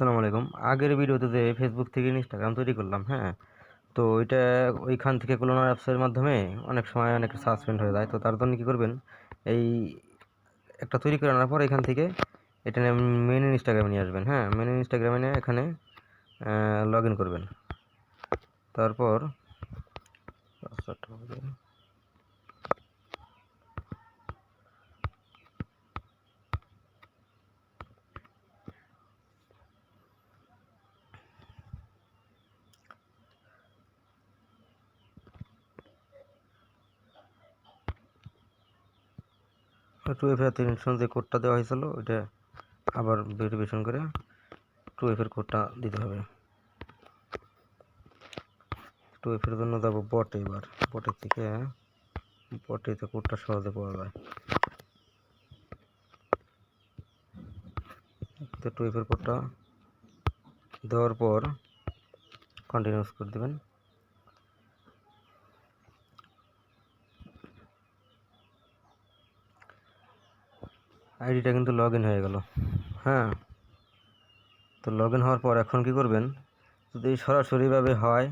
আসসালামু আলাইকুম। আগের ভিডিওতে যে ফেসবুক থেকে ইনস্টাগ্রাম তৈরি করলাম, হ্যাঁ, তো ওইটা ওইখান থেকে ক্লোনার অ্যাপসের মাধ্যমে অনেক সময় অনেক সাসপেন্ড হয়ে যায়। তো তার জন্য কী করবেন, এই একটা তৈরি করে আনার পর এখান থেকে এটা মেন ইনস্টাগ্রামে নিয়ে আসবেন। হ্যাঁ, মেন ইনস্টাগ্রামে নিয়ে এখানে লগ ইন করবেন। তারপর পাসওয়ার্ডটা 2FA অথেন্টিকেশন যে কোডটা দেওয়া হয়েছিল ওইটা আবার ভেরিফিকেশন করে 2FA কোডটা দিতে হবে। 2FA জন্য যাবো বটে। এবার বটের থেকে বটেতে কোডটা সহজে পাওয়া যায়। তো 2FA কোডটা দেওয়ার পর কন্টিনিউস করে দেবেন। আইডিটা কিন্তু লগ ইন হয়ে গেল। হ্যাঁ, তো লগ ইন হওয়ার পর এখন কি করবেন, যদি সরাসরিভাবে হয়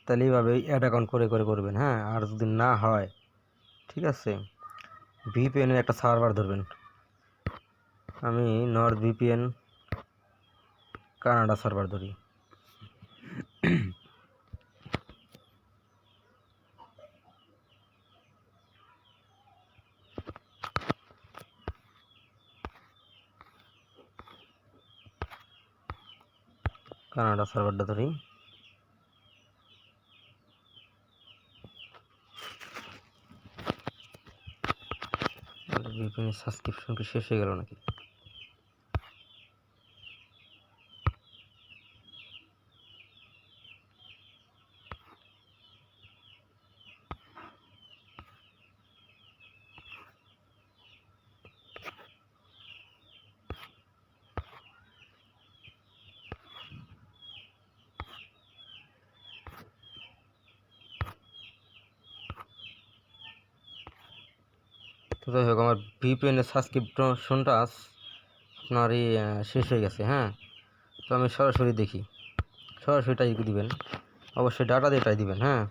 তাহলে এইভাবে অ্যাড অ্যাকাউন্ট করে করে করবেন। হ্যাঁ, আর যদি না হয়, ঠিক আছে, ভিপিএনের একটা সার্ভার ধরবেন। আমি নর্থ ভিপিএন কানাডা সার্ভার ধরি। কানাডা সার্ভারটা ধরি। ভিপিএনের সাবস্ক্রিপশন কি শেষ হয়ে গেল নাকি? তো যাই হোক, আমার ভিপিএনের সাবস্ক্রিপশনটা আপনার এই শেষ হয়ে গেছে। হ্যাঁ, তো আমি সরাসরি দেখি, সরাসরি টাই দিবেন, অবশ্যই ডাটা দিয়ে টাই দিবেন। হ্যাঁ,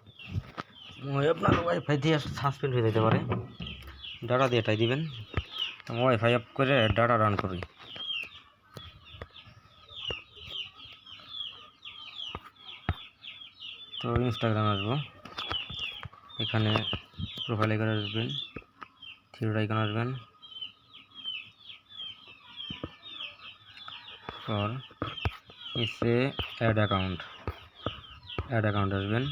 আপনার ওয়াইফাই দিয়ে সাসপেন্ড হয়ে যেতে পারে, ডাটা দিয়ে টাই দিবেন। ওয়াইফাই অফ করে ডাটা রান করি। তো ইনস্টাগ্রাম আসবো, এখানে প্রোফাইল আইকন আসবেন, থ্রি আইকন আসবেন, পর নিচে অ্যাড অ্যাকাউন্ট আসবেন,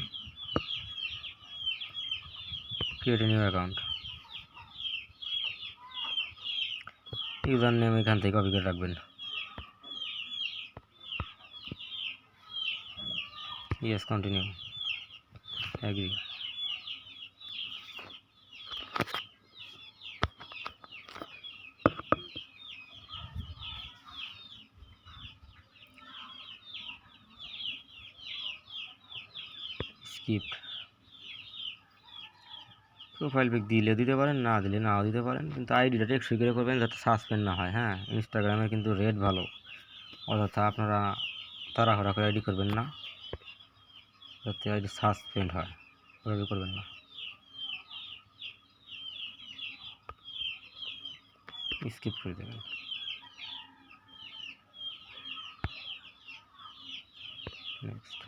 create new account, user name এখান থেকে কপি করে রাখবেন। Yes, continue, agree. Skip. Profile pic দিলে দিতে পারেন, না দিলে নাও দিতে পারেন, কিন্তু আইডিটা টেকসই করে করবেন যাতে সাসপেন্ড না হয়। হ্যাঁ, ইনস্টাগ্রামে কিন্তু রেট ভালো, অযথা আপনারা তাড়াহুড়া করে আইডি করবেন না, যাতে আইডি সাসপেন্ড হয়, ওইভাবে করবেন না। স্কিপ করে দেবেন। নেক্সট।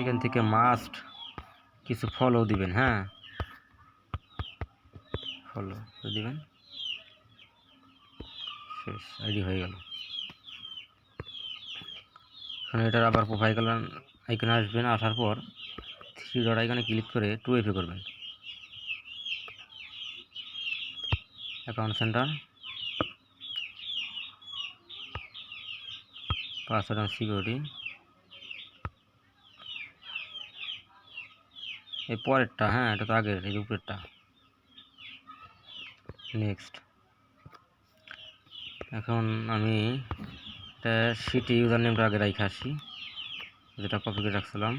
এখান থেকে মাস্ট কিছু ফলো দিবেন। হ্যাঁ, ফলো দিবেন, শেষ, আইডি হয়ে গেল। এখন এটার আবার প্রোফাইল আইকনে আসবেন, আসার পর থ্রি ডট আইকনে ক্লিক করে 2FA করবেন। Account centre, password and security, এই পরেরটা। হ্যাঁ, এটা তো আগের, এই উপরেরটা। নেক্সট। এখন আমি এটা সিটি ইউজার নেমটা আগে রেখে আসি, যেটা কপি করে রাখছিলাম।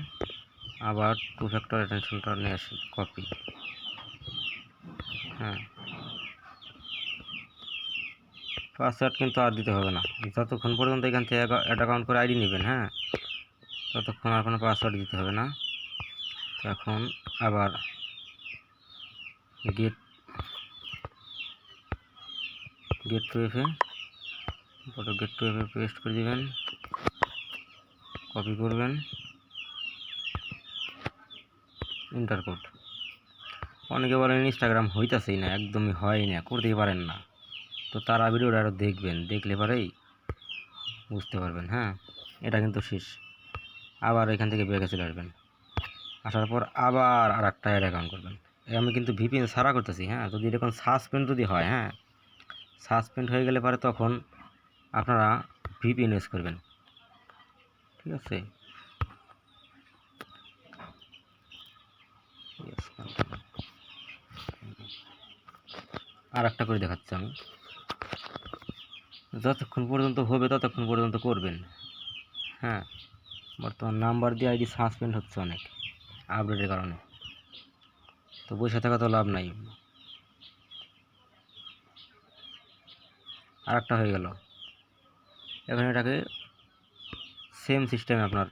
আবার 2 ফ্যাক্টর অ্যাটেনশনটা নিয়ে আসি, কপি। হ্যাঁ, পাসওয়ার্ড কিন্তু আর দিতে হবে না, যতক্ষণ পর্যন্ত এখান থেকে অ্যাড অ্যাকাউন্ট করে আইডি নেবেন, হ্যাঁ, ততক্ষণ আর কোনো পাসওয়ার্ড দিতে হবে না। এখন আবার গেট টু এফে পেস্ট করে দিবেন, কপি করবেন, এন্টার কোড। অনেকে বলেন ইনস্টাগ্রাম হইতাছেই না, একদমই হয় না, করতেই পারেন না, তো তারা ভিডিওটা আরও দেখবেন, দেখলে পরেই বুঝতে পারবেন। হ্যাঁ, এটা কিন্তু শেষ। আবার এখান থেকে ব্যাকে চলে আসবেন, আসার পর আবার আর একটা অ্যাড অ্যাকাউন্ট করবেন। আমি কিন্তু ভিপিএন ছাড়া করতেছি। হ্যাঁ, যদি এরকম সাসপেন্ড যদি হয়, হ্যাঁ, সাসপেন্ড হয়ে গেলে পরে তখন আপনারা ভিপিএন ইউজ করবেন, ঠিক আছে। আর একটা করে দেখাচ্ছি আমি, যতক্ষণ পর্যন্ত হবে ততক্ষণ পর্যন্ত করবেন। হ্যাঁ, বর্তমান নাম্বার দিয়ে আইডি সাসপেন্ড হচ্ছে অনেক আপডেটের কারণে, তো বসে থাকা তো লাভ নাই। আর একটা হয়ে গেল। এখন এটাকে সেম সিস্টেমে আপনার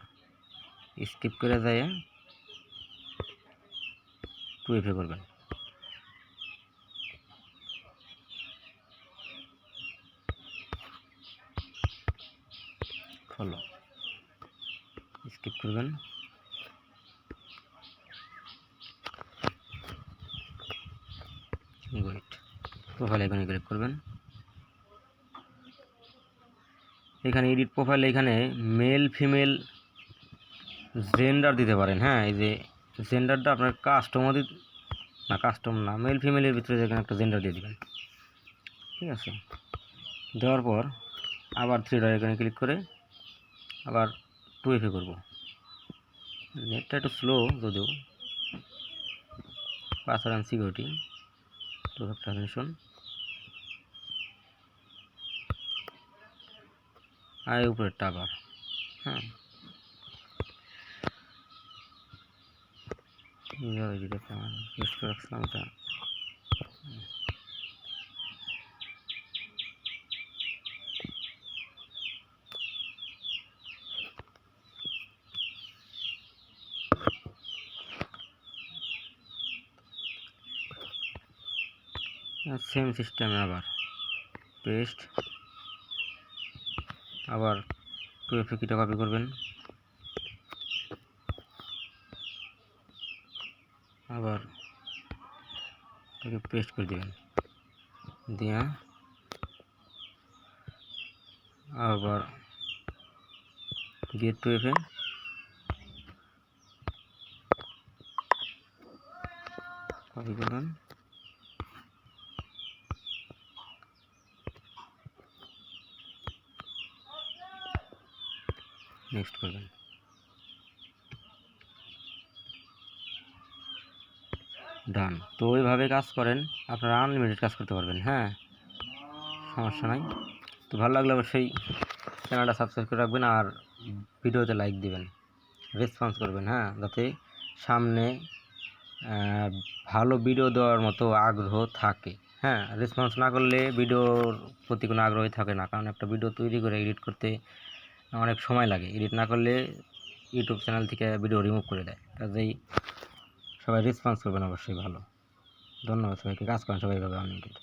স্কিপ করে যায় 2FA করবেন। ফলো স্কিপ করবেন, ওয়েট, প্রোফাইল আইকনে ক্লিক করবেন। এখানে এডিট প্রোফাইল, এখানে মেল ফিমেল জেন্ডার দিতে পারেন। হ্যাঁ, এই যে জেন্ডারটা আপনার কাস্টম না, মেল ফিমেলের ভিতরে এখানে একটা জেন্ডার দিয়ে দেবেন, ঠিক আছে। দেওয়ার পর আবার 3 ডট আইকনে ক্লিক করে আবার 2FA করব। নেটটা একটু স্লো যদিও, password and security, 2 factor authentication, আর উপরেরটা আবার। হ্যাঁ, পেস্ট করে রাখছিলাম এটা। সেম সিস্টেমে আবার পেস্ট, আবার 2FA কিটা কপি করবেন, আবার এটাকে পেস্ট করে দেবেন, দিয়া আবার গেট 2FA, কপি করবেন, নেক্সট করবেন, ডান। তো ওইভাবে কাজ করেন, আপনারা আনলিমিটেড কাজ করতে পারবেন। হ্যাঁ, সমস্যা নাই। তো ভালো লাগলে অবশ্যই চ্যানেলটা সাবস্ক্রাইব করে রাখবেন, আর ভিডিওতে লাইক দিবেন, রেসপন্স করবেন। হ্যাঁ, যাতে সামনে ভালো ভিডিও দেওয়ার মতো আগ্রহ থাকে। হ্যাঁ, রেসপন্স না করলে ভিডিওর প্রতি কোনো আগ্রহই থাকে না, কারণ একটা ভিডিও তৈরি করে এডিট করতে অনেক সময় লাগে, এডিট না করলে ইউটিউব চ্যানেল থেকে ভিডিও রিমুভ করে দেয়। কাজেই সবাই রেসপন্স করবেন অবশ্যই ভালো। ধন্যবাদ সবাইকে, কাজ করেন সবাই ভাবে আনলিমিটেড।